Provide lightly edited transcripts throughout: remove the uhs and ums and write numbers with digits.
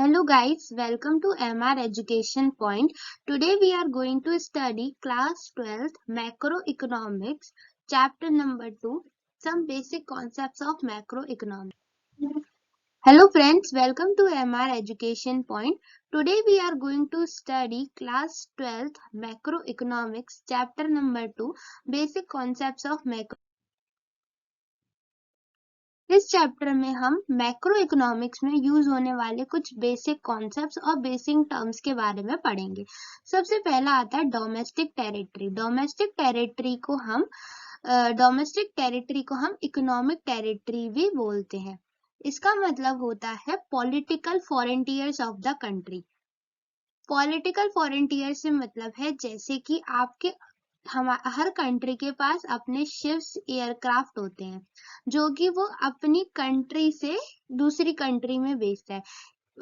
Hello guys, welcome to MR Education Point. Today we are going to study class 12th macroeconomics chapter number 2 some basic concepts of macroeconomics. Hello friends, welcome to MR Education Point. Today we are going to study class 12th macroeconomics chapter number 2 basic concepts of macro. इस chapter में हम macro economics में use होने वाले कुछ basic concepts और basic terms के बारे में पढ़ेंगे। सबसे पहला आता है डोमेस्टिक टेरिटरी। डोमेस्टिक टेरिटरी को हम इकोनॉमिक टेरिटरी भी बोलते हैं। इसका मतलब होता है political frontiers of the country. Political frontier से मतलब है जैसे कि आपके हर कंट्री के पास अपने शिप्स एयरक्राफ्ट होते हैं जो कि वो अपनी कंट्री से दूसरी कंट्री में भेजता है।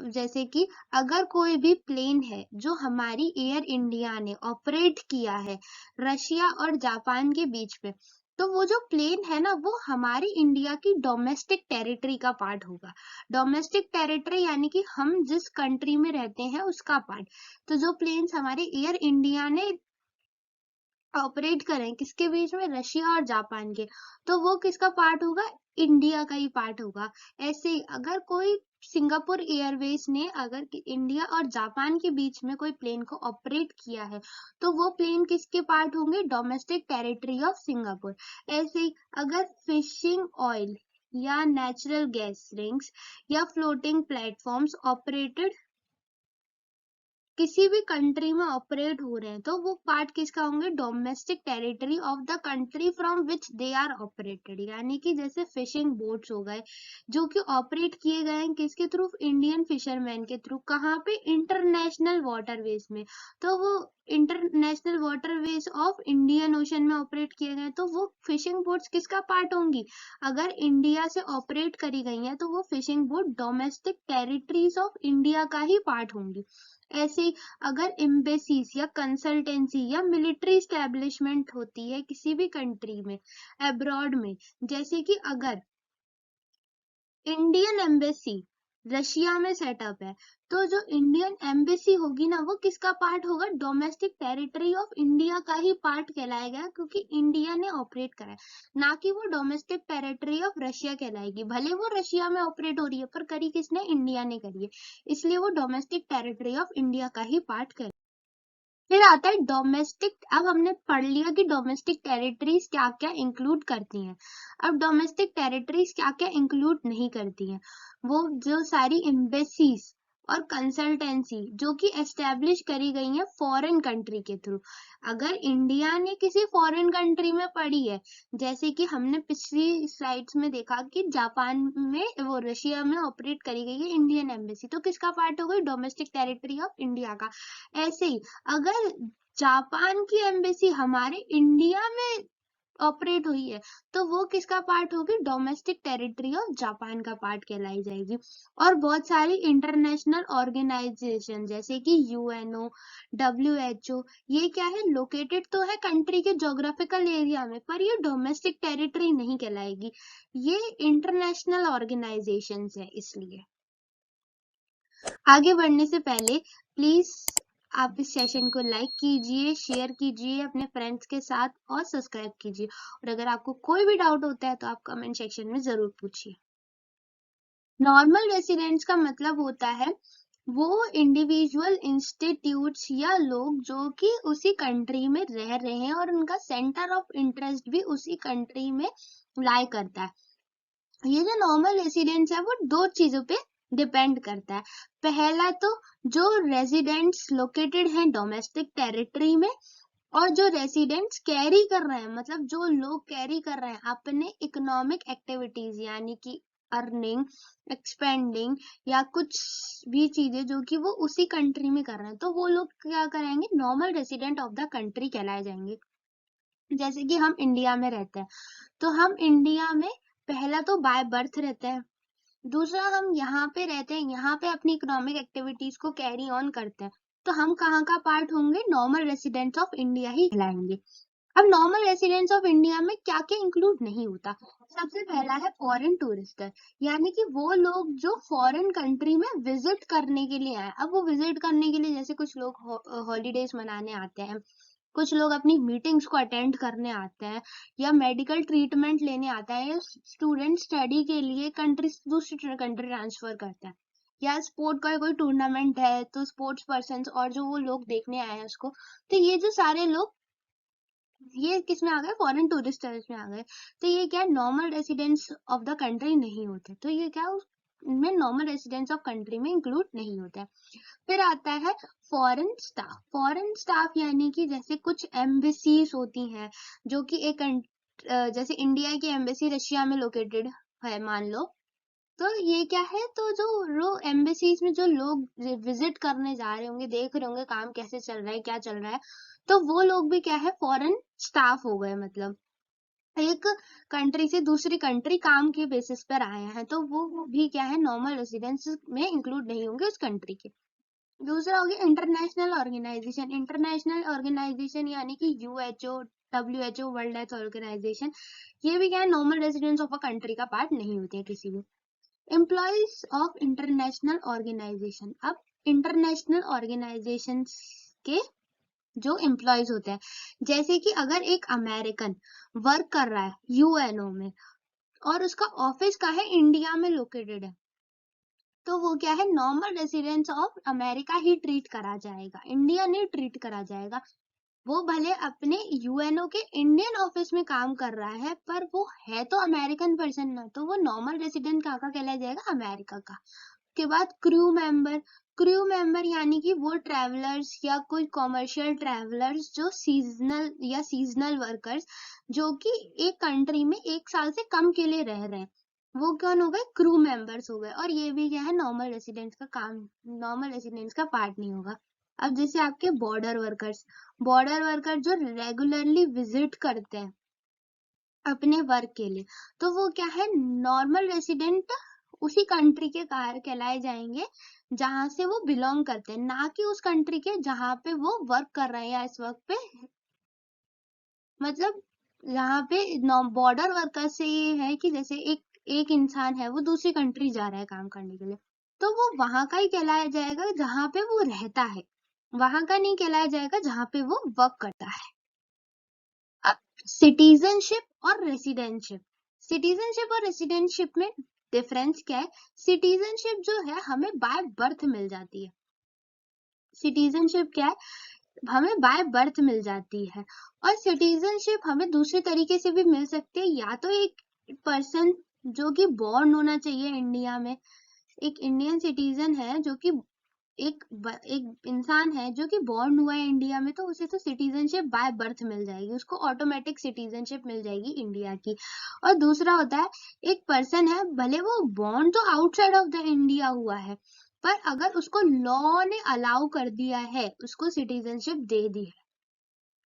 जैसे कि अगर कोई भी प्लेन है जो हमारी एयर इंडिया ने ऑपरेट किया है रशिया और जापान के बीच में, तो वो जो प्लेन है ना वो हमारी इंडिया की डोमेस्टिक टेरिटरी का पार्ट होगा। डोमेस्टिक टेरिटरी यानी कि हम जिस कंट्री में रहते हैं उसका पार्ट। तो जो प्लेन्स हमारे एयर इंडिया ने ऑपरेट करें किसके बीच में, रशिया और जापान के, तो वो किसका पार्ट होगा, इंडिया का ही पार्ट होगा। ऐसे ही अगर कोई सिंगापुर एयरवेज ने अगर इंडिया और जापान के बीच में कोई प्लेन को ऑपरेट किया है तो वो प्लेन किसके पार्ट होंगे, डोमेस्टिक टेरिटरी ऑफ सिंगापुर। ऐसे ही अगर फिशिंग ऑयल या नेचुरल गैस रिंग्स या फ्लोटिंग प्लेटफॉर्म्स ऑपरेटेड किसी भी कंट्री में ऑपरेट हो रहे हैं तो वो पार्ट किसका होंगे, domestic territory of the country from which they are operated. यानी कि जैसे फिशिंग बोट्स हो गए जो कि ऑपरेट किए गए हैं किसके थ्रू, इंडियन फिशरमैन के थ्रू। कहाँ पे, इंटरनेशनल वाटरवेज में। तो वो international waterways of Indian ocean में ऑपरेट किए गए तो वो फिशिंग बोट्स किसका पार्ट होंगी, अगर इंडिया से ऑपरेट करी गई हैं तो वो fishing boat domestic territories of India का ही पार्ट होंगी। ऐसे ही अगर एम्बेसीज या कंसल्टेंसी या मिलिट्री स्टैब्लिशमेंट होती है किसी भी कंट्री में अब्रॉड में, जैसे कि अगर इंडियन एम्बेसी रशिया में सेटअप है तो जो इंडियन एम्बेसी होगी ना वो किसका पार्ट होगा, डोमेस्टिक टेरिटरी ऑफ इंडिया का ही पार्ट कहलाएगा क्योंकि इंडिया ने ऑपरेट करा है, ना कि वो डोमेस्टिक टेरिटरी ऑफ रशिया कहलाएगी। भले वो रशिया में ऑपरेट हो रही है पर करी किसने, इंडिया ने करी है, इसलिए वो डोमेस्टिक टेरिटरी ऑफ इंडिया का ही पार्ट कहलाएगा। फिर आता है डोमेस्टिक। अब हमने पढ़ लिया कि डोमेस्टिक टेरिटरीज क्या क्या इंक्लूड करती हैं। अब डोमेस्टिक टेरिटरीज क्या क्या इंक्लूड नहीं करती हैं, वो जो सारी एम्बेसीज और कंसल्टेंसी जो कि एस्टेब्लिश करी गई है फॉरेन कंट्री के थ्रू। अगर इंडिया ने किसी फॉरेन कंट्री में पड़ी है, जैसे कि हमने पिछली स्लाइड्स में देखा कि जापान में वो रशिया में ऑपरेट करी गई है इंडियन एम्बेसी, तो किसका पार्ट हो गई, डोमेस्टिक टेरिटरी ऑफ इंडिया का। ऐसे ही अगर जापान की एम्बेसी हमारे इंडिया में ऑपरेट हुई है तो वो किसका पार्ट होगी, डोमेस्टिक टेरिटरी ऑफ जापान का पार्ट कहलाई जाएगी। और बहुत सारी इंटरनेशनल ऑर्गेनाइजेशन जैसे कि यूएनओ, डब्ल्यूएचओ, ये क्या है, लोकेटेड तो है कंट्री के ज्योग्राफिकल एरिया में पर ये डोमेस्टिक टेरिटरी नहीं कहलाएगी, ये इंटरनेशनल ऑर्गेनाइजेशंस है। इसलिए आगे बढ़ने से पहले प्लीज आप इस सेशन को लाइक कीजिए, शेयर कीजिए अपने फ्रेंड्स के साथ और सब्सक्राइब कीजिए। और अगर आपको कोई भी डाउट होता है तो आप कमेंट सेक्शन में जरूर पूछिए। नॉर्मल रेसिडेंट्स का मतलब होता है वो इंडिविजुअल इंस्टीट्यूट्स या लोग जो कि उसी कंट्री में रह रहे हैं और उनका सेंटर ऑफ इंटरेस्ट भी उसी कंट्री में लाई करता है। ये जो नॉर्मल रेसिडेंट्स है वो दो चीजों पे डिपेंड करता है। पहला तो जो रेजिडेंट्स लोकेटेड हैं डोमेस्टिक टेरिटरी में, और जो रेसिडेंट्स कैरी कर रहे हैं मतलब जो लोग कैरी कर रहे हैं अपने इकोनॉमिक एक्टिविटीज यानी कि अर्निंग, एक्सपेंडिंग या कुछ भी चीजें जो कि वो उसी कंट्री में कर रहे हैं, तो वो लोग क्या करेंगे, normal resident of the country कहलाए जाएंगे। जैसे कि हम इंडिया में रहते हैं तो हम इंडिया में पहला तो बाय बर्थ रहते हैं, दूसरा हम यहाँ पे रहते हैं, यहाँ पे अपनी इकोनॉमिक एक्टिविटीज को कैरी ऑन करते हैं, तो हम कहाँ का पार्ट होंगे, नॉर्मल रेसिडेंट्स ऑफ इंडिया ही कहलाएंगे। अब नॉर्मल रेसिडेंट्स ऑफ इंडिया में क्या क्या इंक्लूड नहीं होता। सबसे पहला है फॉरेन टूरिस्टर, यानी कि वो लोग जो फॉरेन कंट्री में विजिट करने के लिए आए। अब वो विजिट करने के लिए जैसे कुछ लोग हॉलीडेज मनाने आते हैं, कुछ लोग अपनी मीटिंग्स को अटेंड करने आते हैं, या मेडिकल ट्रीटमेंट लेने आता है, या स्टूडेंट स्टडी के लिए कंट्री दूसरी कंट्री ट्रांसफर करता है, या स्पोर्ट का कोई टूर्नामेंट है तो स्पोर्ट्स पर्सन और जो वो लोग देखने आए हैं उसको। तो ये जो सारे लोग ये किस में आ गए, फॉरेन टूरिस्टर्स में आ गए। तो ये क्या normal residents of the country नहीं होते, तो ये क्या इनमें नॉर्मल रेसिडेंट्स ऑफ कंट्री में इंक्लूड नहीं होता है। फिर आता है फॉरेन स्टाफ। फॉरेन स्टाफ यानी कि जैसे कुछ एम्बेसीज होती हैं जो कि एक जैसे इंडिया की एम्बेसी रशिया में लोकेटेड है मान लो, तो ये क्या है, तो जो एम्बेसीज में जो लोग विजिट करने जा रहे होंगे, देख रहे होंगे काम कैसे चल रहा है, क्या चल रहा है, तो वो लोग भी क्या है, फॉरेन स्टाफ हो गए। मतलब एक कंट्री से दूसरी कंट्री काम के बेसिस पर आए हैं, तो वो भी क्या है, नॉर्मल रेसिडेंस में इंक्लूड नहीं होंगे उस कंट्री के। दूसरा हो गया इंटरनेशनल ऑर्गेनाइजेशन। इंटरनेशनल ऑर्गेनाइजेशन यानी कि UHO, WHO, world health organization, ये भी क्या है, normal residence of a country का पार्ट नहीं होते हैं किसी भी। Employees of international organization. अब इंटरनेशनल ऑर्गेनाइजेशन के जो एम्प्लॉयज होते हैं, जैसे कि अगर एक अमेरिकन वर्क कर रहा है यूएनओ में और उसका ऑफिस का है इंडिया में लोकेटेड है, तो वो क्या है, normal residence of America he treat करा जाएगा, इंडिया नहीं ट्रीट करा जाएगा। वो भले अपने यूएनओ के इंडियन ऑफिस में काम कर रहा है, पर वो है तो अमेरिकन पर्सन ना, तो वो नॉर्मल रेसिडेंट का कहलाया जाएगा, अमेरिका का। के बाद क्रू मेंबर। क्रू मेंबर यानी कि वो ट्रैवलर्स या कोई कॉमर्शियल ट्रैवलर्स जो सीजनल वर्कर्स जो कि एक कंट्री में एक साल से कम के लिए रह रहे हैं, वो कौन हो गए, क्रू मेंबर्स हो गए। और ये भी क्या है, नॉर्मल रेसिडेंट्स का काम, नॉर्मल रेसिडेंट्स का पार्ट नहीं होगा। अब जैसे आपके बॉर्डर वर्कर्स, बॉर्डर वर्कर जो रेगुलरली विजिट करते हैं अपने वर्क के लिए, तो वो क्या है, नॉर्मल रेसिडेंट उसी कंट्री के कहलाए जाएंगे जहां से वो बिलोंग करते हैं, ना कि उस कंट्री के जहां पे वो वर्क कर रहे हैं या इस वक्त पे। मतलब यहाँ पे बॉर्डर वर्कर से ये है कि जैसे एक एक इंसान है वो दूसरी कंट्री जा रहा है काम करने के लिए, तो वो वहां का ही कहलाया जाएगा जहां पे वो रहता है, वहां का नहीं कहलाया जाएगा जहां पे वो वर्क करता है। अब सिटीजनशिप और रेसिडेंटशिप। सिटीजनशिप और रेसिडेंटशिप में डिफरेंस क्या है। सिटीजनशिप जो है हमें बाय बर्थ मिल जाती है। सिटीजनशिप क्या है, हमें बाय बर्थ मिल जाती है, और सिटीजनशिप हमें दूसरे तरीके से भी मिल सकती है। या तो एक पर्सन जो कि बॉर्न होना चाहिए इंडिया में, एक इंडियन सिटीजन है जो कि एक इंसान है जो कि बॉर्न हुआ है इंडिया में, तो उसे तो सिटीजनशिप बाय बर्थ मिल जाएगी, उसको ऑटोमेटिक सिटीजनशिप मिल जाएगी इंडिया की। और दूसरा होता है, एक पर्सन है भले वो बॉर्न तो आउटसाइड ऑफ द इंडिया हुआ है, पर अगर उसको लॉ ने अलाउ कर दिया है, उसको सिटीजनशिप दे दी है,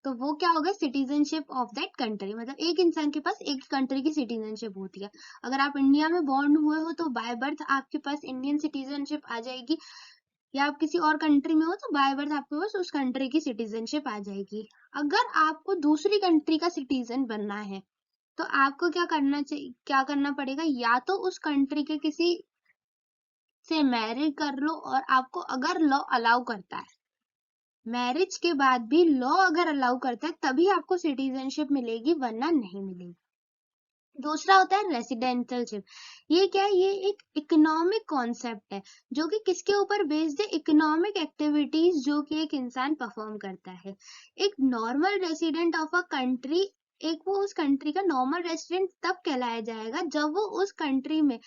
तो वो क्या होगा, सिटीजनशिप ऑफ दैट कंट्री। मतलब एक इंसान के पास एक कंट्री की सिटीजनशिप होती है। अगर आप इंडिया में बॉर्न हुए हो तो बाय बर्थ आपके पास इंडियन सिटीजनशिप आ जाएगी, या आप किसी और कंट्री में हो तो बाय बर्थ आपके पास उस कंट्री की सिटीजनशिप आ जाएगी। अगर आपको दूसरी कंट्री का सिटीजन बनना है तो आपको क्या करना चाहिए, क्या करना पड़ेगा, या तो उस कंट्री के किसी से मैरिज कर लो, और आपको अगर लॉ अलाउ करता है, मैरिज के बाद भी लॉ अगर अलाउ करता है तभी आपको सिटीजनशिप मिलेगी, वरना नहीं मिलेगी। दूसरा होता है रेसिडेंटलशिप। ये क्या है, ये एक इकोनॉमिक कॉन्सेप्ट है जो कि किसके ऊपर बेस्ड है, इकोनॉमिक एक्टिविटीज जो कि एक इंसान परफॉर्म करता है। एक normal resident of a country, एक वो उस कंट्री का नॉर्मल रेसिडेंट तब कहलाया जाएगा जब वो उस कंट्री में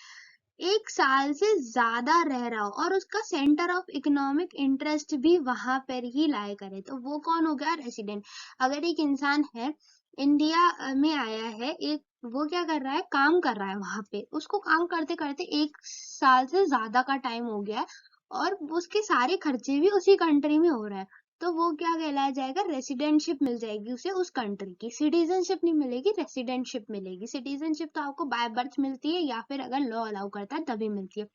एक साल से ज्यादा रह रहा हो और उसका सेंटर ऑफ इकोनॉमिक इंटरेस्ट भी वहां पर ही लाया करे, तो वो कौन हो गया, रेसिडेंट। अगर एक इंसान है इंडिया में आया है, एक वो क्या कर रहा है, काम कर रहा है वहां पे, उसको काम करते करते एक साल से ज्यादा का टाइम हो गया है, और उसके सारे खर्चे भी उसी कंट्री में हो रहा है, तो वो क्या कहलाया जाएगा, रेसिडेंटशिप मिल जाएगी उसे उस कंट्री की। सिटीजनशिप नहीं मिलेगी, रेसिडेंटशिप मिलेगी। सिटीजनशिप तो आपको बाय बर्थ मिलती है या फिर अगर लॉ अलाउ करता है तभी मिलती है,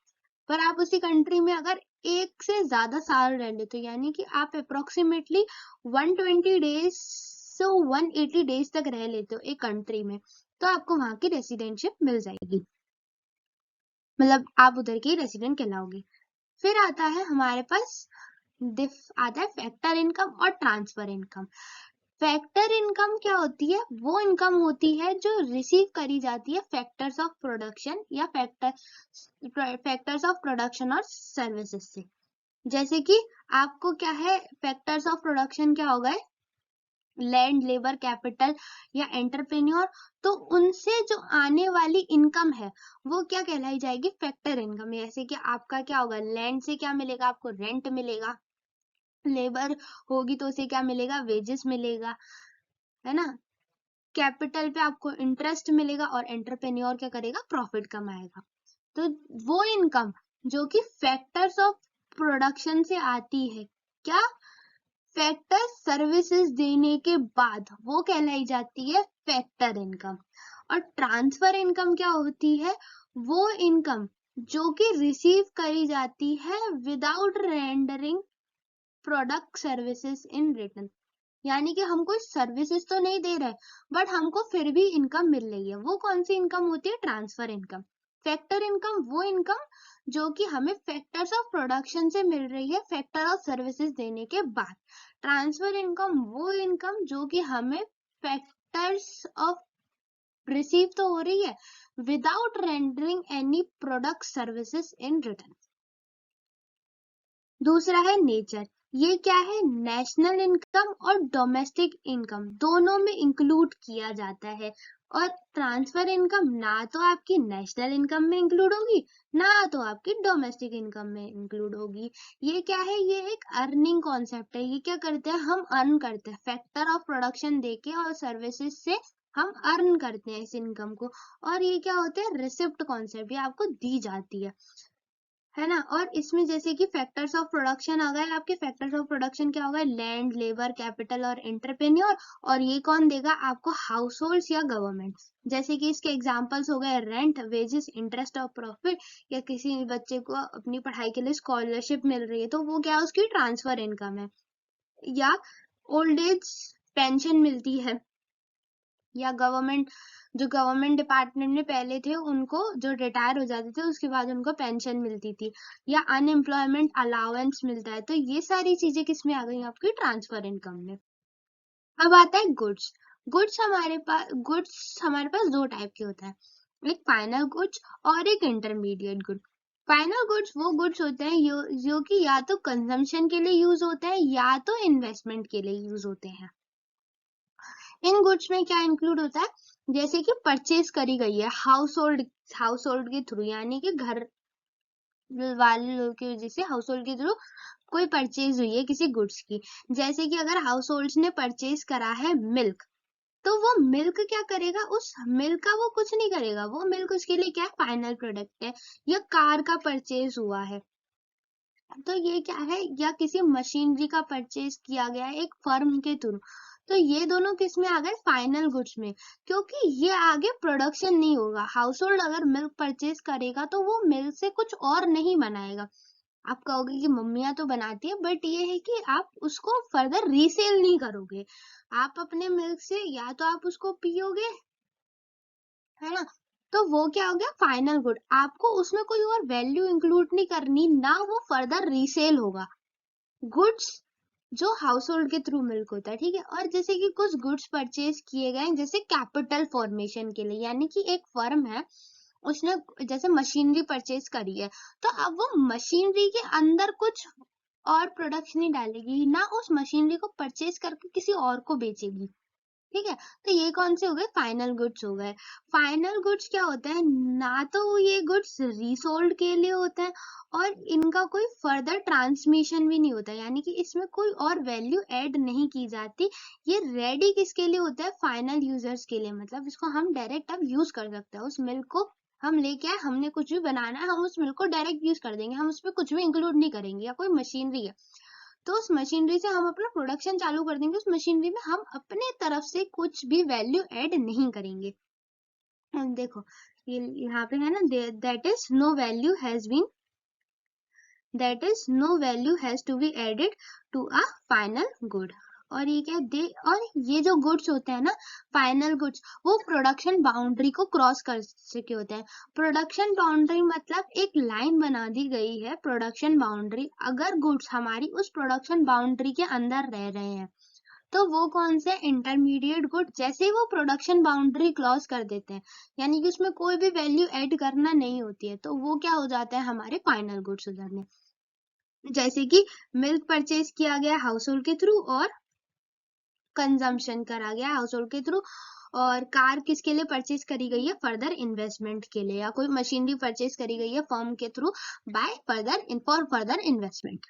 पर आप उसी कंट्री में अगर एक से ज्यादा साल रह लेते हो, यानी कि आप अप्रोक्सीमेटली 120 डेज से वो 180 डेज तक रह लेते हो एक कंट्री में, तो आपको वहां की रेसिडेंटशिप मिल जाएगी, मतलब आप उधर के रेसिडेंट कहलाओगे। फिर आता है हमारे पास आता है फैक्टर इनकम और ट्रांसफर इनकम। फैक्टर इनकम क्या होती है? वो इनकम होती है जो रिसीव करी जाती है फैक्टर्स ऑफ प्रोडक्शन या फैक्टर्स ऑफ प्रोडक्शन और सर्विसेज से। जैसे कि आपको क्या है, फैक्टर्स ऑफ प्रोडक्शन क्या हो गए? लैंड, लेबर, कैपिटल या एंटरप्रेन्योर, तो उनसे जो आने वाली इनकम है वो क्या कहलाई जाएगी? Factor income. जैसे कि आपका क्या होगा, लैंड से क्या मिलेगा? आपको रेंट मिलेगा, लेबर होगी तो उसे क्या मिलेगा? वेजेस मिलेगा, है ना। कैपिटल पे आपको इंटरेस्ट मिलेगा और एंटरप्रेन्योर क्या करेगा? प्रॉफिट कमाएगा। तो वो इनकम जो कि फैक्टर्स ऑफ प्रोडक्शन से आती है, क्या? फैक्टर सर्विसेज देने के बाद, वो कहलाई जाती है फैक्टर इनकम। और ट्रांसफर इनकम क्या होती है? वो इनकम जो कि रिसीव करी जाती है without rendering product services in return. यानी कि हम कोई सर्विसेज तो नहीं दे रहे, बट हमको फिर भी इनकम मिल रही है। वो कौन सी इनकम होती है? Transfer income. फैक्टर इनकम वो इनकम जो कि हमें फैक्टर्स ऑफ प्रोडक्शन से मिल रही है फैक्टर ऑफ सर्विसेज देने के बाद। ट्रांसफर इनकम वो इनकम जो कि हमें फैक्टर्स ऑफ रिसीव तो हो रही है without rendering any product services in return. दूसरा है नेचर। ये क्या है? नेशनल इनकम और डोमेस्टिक इनकम दोनों में इंक्लूड किया जाता है। और ट्रांसफर इनकम ना तो आपकी नेशनल इनकम में इंक्लूड होगी, ना तो आपकी डोमेस्टिक इनकम में इंक्लूड होगी। ये क्या है? ये एक अर्निंग कॉन्सेप्ट है। ये क्या करते हैं? हम अर्न करते हैं फैक्टर ऑफ प्रोडक्शन देके और सर्विसेज से हम अर्न करते हैं इस इनकम को। और ये क्या होते हैं? रिसिप्ट कॉन्सेप्ट, ये आपको दी जाती है ना। और इसमें जैसे कि फैक्टर्स ऑफ प्रोडक्शन आ गए आपके। फैक्टर्स ऑफ प्रोडक्शन क्या होगा? लैंड, लेबर, कैपिटल और एंटरप्रेन्योर। और ये कौन देगा आपको? हाउस होल्ड या गवर्नमेंट। जैसे कि इसके एग्जांपल्स हो गए रेंट, वेजेस, इंटरेस्ट और प्रॉफिट। या किसी बच्चे को अपनी पढ़ाई के लिए स्कॉलरशिप मिल रही है तो वो क्या है? उसकी ट्रांसफर इनकम है। या ओल्ड एज पेंशन मिलती है, या गवर्नमेंट डिपार्टमेंट में पहले थे उनको जो रिटायर हो जाते थे उसके बाद उनको पेंशन मिलती थी, या अनएम्प्लॉयमेंट अलाउंस मिलता है। तो ये सारी चीजें किसमें आ गई? आपकी ट्रांसफर इनकम में। अब आता है गुड्स। गुड्स हमारे पास दो टाइप के होता है, एक फाइनल गुड्स और एक इंटरमीडिएट गुड। फाइनल गुड्स वो गुड्स होते हैं जो कि या तो कंजम्पशन के लिए यूज होते हैं या तो इन्वेस्टमेंट के लिए यूज होते हैं। इन गुड्स में क्या इंक्लूड होता है? जैसे कि परचेज करी गई है हाउस होल्ड के थ्रू, यानी कि घर वाले लोग की वजह से हाउस होल्ड के थ्रू कोई परचेज हुई है किसी गुड्स की। जैसे कि अगर हाउस होल्ड ने परचेज करा है मिल्क, तो वो मिल्क क्या करेगा? उस मिल्क का वो कुछ नहीं करेगा, वो मिल्क उसके लिए क्या है? फाइनल प्रोडक्ट है। या कार का परचेज हुआ है तो ये क्या है? या किसी मशीनरी का परचेज किया गया है एक फर्म के थ्रू, तो ये दोनों किस में आ गए? फाइनल गुड्स में। क्योंकि ये आगे प्रोडक्शन नहीं होगा। हाउस होल्ड अगर मिल्क परचेज करेगा तो वो मिल्क से कुछ और नहीं बनाएगा। आप कहोगे कि मम्मियां तो बनाती है, बट ये है कि आप उसको फर्दर रीसेल नहीं करोगे। आप अपने मिल्क से या तो आप उसको पियोगे, है ना। तो वो क्या हो गया? Final good. आपको उसमें कोई और वैल्यू इंक्लूड नहीं करनी, ना वो फर्दर रीसेल होगा। गुड्स जो हाउस होल्ड के थ्रू मिल्क होता है, ठीक है। और जैसे कि कुछ गुड्स परचेज किए गए जैसे कैपिटल फॉर्मेशन के लिए, यानी कि एक फर्म है उसने जैसे मशीनरी परचेज करी है, तो अब वो मशीनरी के अंदर कुछ और प्रोडक्ट्स नहीं डालेगी, ना उस मशीनरी को परचेज करके किसी और को बेचेगी, ठीक है। तो ये कौन से हो गए? फाइनल गुड्स हो गए। फाइनल गुड्स क्या होता है? ना तो ये गुड्स रीसोल्ड के लिए होता है और इनका कोई फर्दर ट्रांसमिशन भी नहीं होता, यानी कि इसमें कोई और वैल्यू ऐड नहीं की जाती। ये रेडी किसके लिए होता है? फाइनल यूजर्स के लिए। मतलब इसको हम डायरेक्ट अब यूज कर सकते हैं। उस मिल्क को हम लेके आए, हमने कुछ भी बनाना है, हम उस मिल्क को डायरेक्ट यूज कर देंगे, हम उसमें कुछ भी इंक्लूड नहीं करेंगे। या कोई मशीनरी है तो उस मशीनरी से हम अपना प्रोडक्शन चालू कर देंगे, उस मशीनरी में हम अपने तरफ से कुछ भी वैल्यू ऐड नहीं करेंगे। देखो ये यहाँ पे है ना, that is no value has to be added to a final good. और ये क्या दे और ये जो गुड्स होते हैं ना, फाइनल गुड्स, वो प्रोडक्शन बाउंड्री को क्रॉस कर चुके होते हैं। प्रोडक्शन बाउंड्री मतलब एक लाइन बना दी गई है, प्रोडक्शन बाउंड्री। अगर गुड्स हमारी उस प्रोडक्शन बाउंड्री के अंदर रह रहे हैं तो वो कौन से इंटरमीडिएट गुड, जैसे ही वो प्रोडक्शन बाउंड्री क्रॉस कर देते हैं, यानी कि उसमें कोई भी वैल्यू ऐड करना नहीं होती है, तो वो क्या हो जाता है, हमारे फाइनल गुड्स हो जाते हैं। जैसे कि मिल्क परचेज किया गया हाउस होल्ड के थ्रू और कंजम्पशन करा गया हाउस होल्ड के थ्रू, और कार किसके लिए परचेज करी गई है, फर्दर इन्वेस्टमेंट के लिए, या कोई मशीनरी परचेज करी गई है फर्म के through buy for further investment.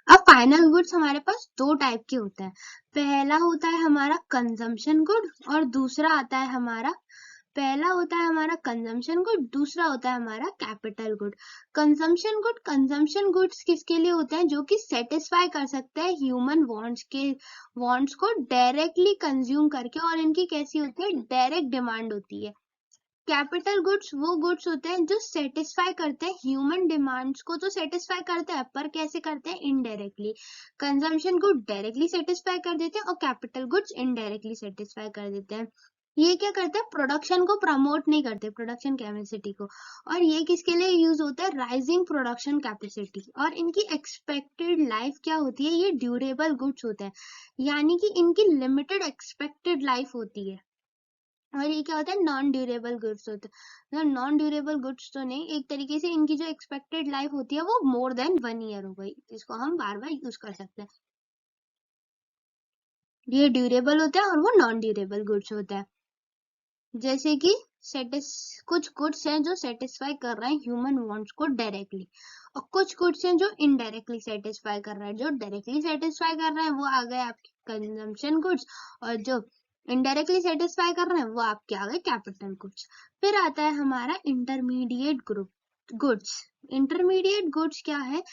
अब फाइनल गुड्स हमारे पास दो टाइप के होते हैं। पहला होता है हमारा कंजम्पशन गुड और दूसरा आता है हमारा पहला होता है हमारा कंजम्पशन गुड, दूसरा होता है हमारा कैपिटल गुड। कंजम्पशन गुड्स किसके लिए होते हैं, जो कि सेटिस्फाई कर सकते हैं ह्यूमन वांट्स को डायरेक्टली कंज्यूम करके, और इनकी कैसी होती है, डायरेक्ट डिमांड होती है। कैपिटल गुड्स वो गुड्स होते हैं जो सेटिस्फाई करते हैं ह्यूमन डिमांड्स को, तो सेटिस्फाई करते हैं, पर कैसे करते हैं, indirectly. Consumption good directly satisfy कर देते हैं और कैपिटल गुड्स इनडायरेक्टली सेटिस्फाई कर देते हैं। ये क्या करते हैं, प्रोडक्शन को प्रमोट नहीं करते, प्रोडक्शन कैपेसिटी को। और ये किसके लिए यूज होता है, राइजिंग प्रोडक्शन कैपेसिटी। और इनकी एक्सपेक्टेड लाइफ क्या होती है, ये ड्यूरेबल गुड्स होते हैं, यानी कि इनकी लिमिटेड एक्सपेक्टेड लाइफ होती है। और ये क्या होता है, नॉन ड्यूरेबल गुड्स होते हैं। नॉन ड्यूरेबल गुड्स तो नहीं, एक तरीके से इनकी जो एक्सपेक्टेड लाइफ होती है वो मोर देन 1 ईयर हो गई, जिसको हम बार बार यूज कर सकते हैं। ये ड्यूरेबल होता है और वो नॉन ड्यूरेबल गुड्स होता है। जैसे कि कुछ गुड्स हैं जो सेटिस्फाई कर रहे हैं ह्यूमन वांट्स को डायरेक्टली, और कुछ गुड्स हैं जो इनडायरेक्टली सेटिस्फाई कर रहे हैं। जो डायरेक्टली सेटिस्फाई कर रहे हैं वो आ गए आपके कंजम्पशन गुड्स, और जो इनडायरेक्टली सेटिस्फाई कर रहे हैं वो आपके आ गए कैपिटल गुड्स। फिर आता है हमारा इंटरमीडिएट गुड्स। इंटरमीडिएट गुड्स क्या है,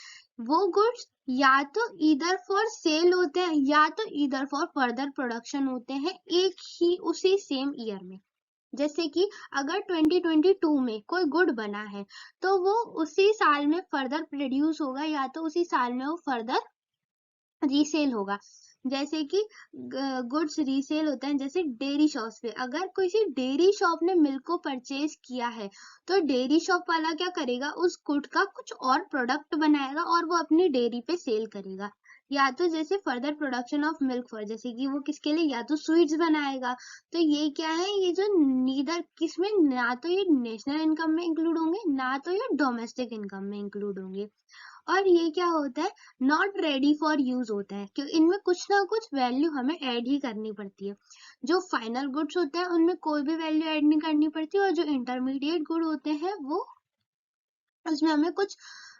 वो गुड्स या तो ईदर फॉर सेल होते हैं या तो ईदर फॉर फर्दर प्रोडक्शन होते हैं एक ही उसी सेम ईयर में। जैसे कि अगर 2022 में कोई गुड बना है तो वो उसी साल में फर्दर प्रोड्यूस होगा या तो उसी साल में वो फर्दर रीसेल होगा। जैसे कि गुड्स रीसेल होते हैं, जैसे डेयरी शॉप पे अगर किसी डेयरी शॉप ने मिल्क को परचेज किया है तो डेयरी शॉप वाला क्या करेगा, उस गुड का कुछ और प्रोडक्ट बनाएगा और वो अपनी डेयरी पे सेल करेगा। या तो जैसे further production of milk for, जैसे कि वो किसके लिए, या तो स्वीट्स बनाएगा। तो ये क्या है, ये जो नीदर किसमें, ना तो ये नेशनल इनकम में इंक्लूड होंगे ना तो ये डोमेस्टिक इनकम में इंक्लूड होंगे। और ये क्या होता है, नॉट रेडी फॉर यूज होता है, क्योंकि इनमें कुछ ना कुछ वैल्यू हमें ऐड ही करनी पड़ती है। जो फाइनल गुड्स होते हैं उनमें कोई भी वैल्यू ऐड नहीं करनी पड़ती, और जो इंटरमीडिएट गुड होते हैं वो उसमें हमें कुछ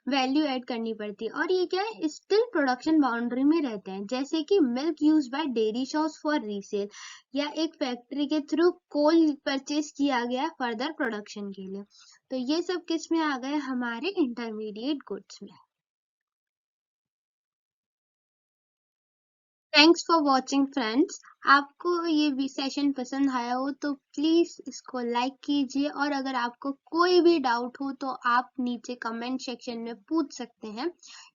वैल्यू ऐड करनी पड़ती है। और ये क्या है, स्टिल प्रोडक्शन बाउंड्री में रहते हैं, जैसे कि milk use by dairy shops for resale, या एक फैक्ट्री के थ्रू कोल परचेज किया गया फर्दर प्रोडक्शन के लिए। तो ये सब किस में आ गए, हमारे इंटरमीडिएट गुड्स में। Thanks for watching friends. आपको ये भी सेशन पसंद आया हो तो प्लीज इसको लाइक कीजिए, और अगर आपको कोई भी डाउट हो तो आप नीचे कमेंट सेक्शन में पूछ सकते हैं,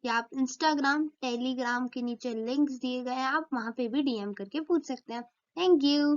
या आप इंस्टाग्राम टेलीग्राम के नीचे लिंक्स दिए गए हैं, आप वहां पे भी डीएम करके पूछ सकते हैं। Thank you.